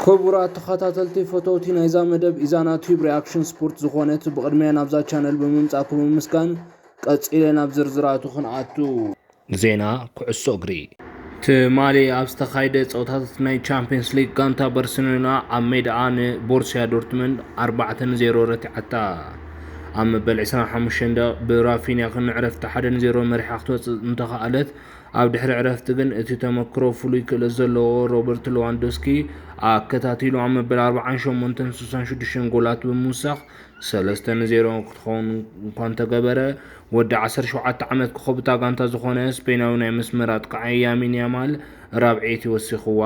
كبرات تخاتلتي فوتوتي نايزا مدب إذا تيوب رياكشن سبورت زخونت بقدمي نابزا channel بممصاكم مسكان قصيلنا بزرزراتو خنعاتو زينا كعسو اغري تمالي ابستخايده صوتات ناي تشامبيونز ليج غانتا برشلونه ام ميدان بورسيا دورتموند 4-0 رتعتا ام بل 25 برافينيا كنعرف تحدن 0 مريحاختو انتخالت ኣብ ድሕሪ ዕረፍቲ ግን እቲ ተመክሮ ፍሉይ ክእለት ዘለዎ ሮበርት ሌዋንዶስኪ ኣከታቲሉ ኣብ መበል 48-66 ጎላት ብምውሳኽ 3-0 ክትኸውን እኳ እንተገበረ ወዲ 17 ዓመት ክኸብታ ጋንታ ዝኾነ ስፔናዊ ናይ መስመር ኣጥቃዒ ያሚን ያማል ራብዒት ይወሲኽዋ።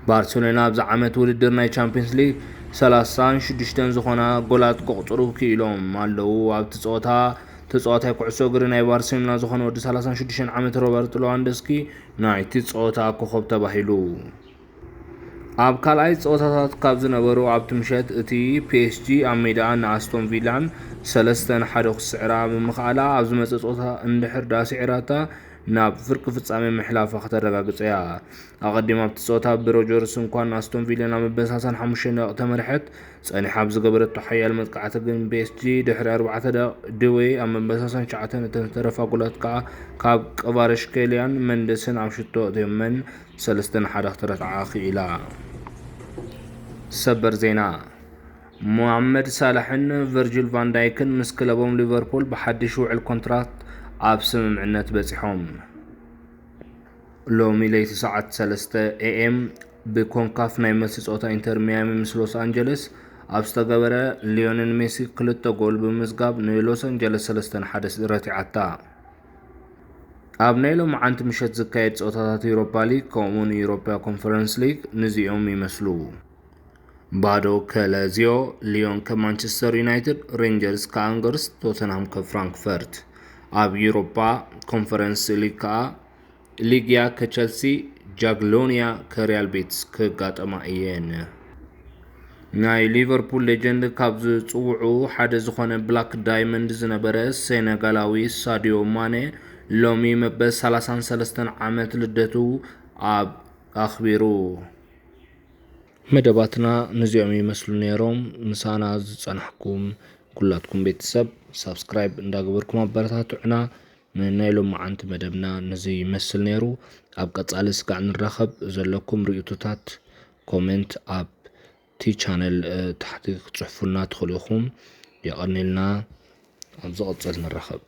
ባርሴሎና ኣብዚ ዓመት ውድድር ናይ ቻምፒየንስ ሊግ 36 ዝኾና ጎላት ክቕፅሩ ክኢሎም ኣለዉ። ኣብቲ ፀወታ ተጻዋታይ ኩዕሶ እግሪ ናይ ባርሴሎና ዝኾነ ወዲ 36 ዓመት ሮበርት ሌዋንዶስኪ ናይቲ ፀወታ ኮኸብ ተባሂሉ። ኣብ ካልኣይ ፀወታታት ካብ ዝነበሩ ኣብቲ ምሸት እቲ ፒኤስጂ ኣብ ሜዳ ንኣስቶን ቪላን 3-1 ክስዕራ ብምኽኣላ ኣብ ዝመፅእ ፀወታ እንድሕር ዳስዒራታ ናብ ፍርቂ ፍጻሜ ምሕላፋ ከተረጋግፅ እያ። ኣቐዲማ ኣብቲ ፀወታ ብሮጀርስ እንኳን ኣስቶን ቪላ ናብ መበሳሳን 5 ደቂቃ ተመሪሐት ፀኒሓ ብዝገበረቶ ሓያል መጥቃዕቲ ግን ፒኤስጂ ድሕሪ 4 ደቂቃ ድዌ ኣብ መበሳሳን 9 ተተረፋ ጎላት ከዓ ካብ ቀቫረሽኬልያን መንደስን ኣብ ሽቶ ተየመን 3-1 ክትረትዓ ክኢላ። ሰበር ዜና ሙሐመድ ሳላሕን ቨርጂል ቫን ዳይክን ምስ ክለቦም ሊቨርፑል ብሓድሽ ውዕል ኮንትራክት ኣብ ስምምዕነት በፂሖም። ሎሚ ለይቲ ሰዓት 3 AM ብኮንካፍ ናይ መልሲ ፀወታ ኢንተር ሚያሚ ምስ ሎስ አንጀለስ ኣብ ዝተገበረ ሊዮኔል ሜሲ 2 ጎል ብምዝጋብ ንሎስ አንጀለስ 3-1 ረቲዓታ። ኣብ ናይ ሎሚ ዓንቲ ምሸት ዝካየድ ፀወታታት ዩሮፓ ሊግ ከምኡውን ዩሮፓ ኮንፈረንስ ሊግ ነዚኦም ይመስሉ። ባዶ ከላዚዮ፣ ሊዮን ከማንቸስተር ዩናይትድ፣ ሬንጀርስ ከአንገርስ፣ ቶተንሃም ከፍራንክፈርት። ኣብ ዩሮፓ ኮንፈረንስ ሊግ ከዓ ሊግያ ከቸልሲ፣ ጃግሎኒያ ከሪያል ቤትስ ክጋጠማ እየን። ናይ ሊቨርፑል ሌጀንድ ካብ ዝፅውዑ ሓደ ዝኾነ ብላክ ዳይመንድ ዝነበረ ሴኔጋላዊ ሳዲዮ ማኔ ሎሚ መበል 33 ዓመት ልደቱ ኣብ ኣኽቢሩ። መደባትና ነዚኦም ይመስሉ ነይሮም። ምሳና ዝፀናሕኩም ኩላትኩም ቤተሰብ ሰብስክራይብ እንዳገበርኩም ኣበረታትዑና። ናይ ሎሚ ዓንቲ መደብና ነዚ ይመስል ነይሩ። ኣብ ቀጻሊ ስጋዕ ንራኸብ ዘለኩም ርእቶታት ኮሜንት ኣብ ቲ ቻነል ታሕቲ ክጽሕፉልና ትኽእሉ ኢኹም። የቐኒልና ኣብ ዝቕጽል ንራኸብ።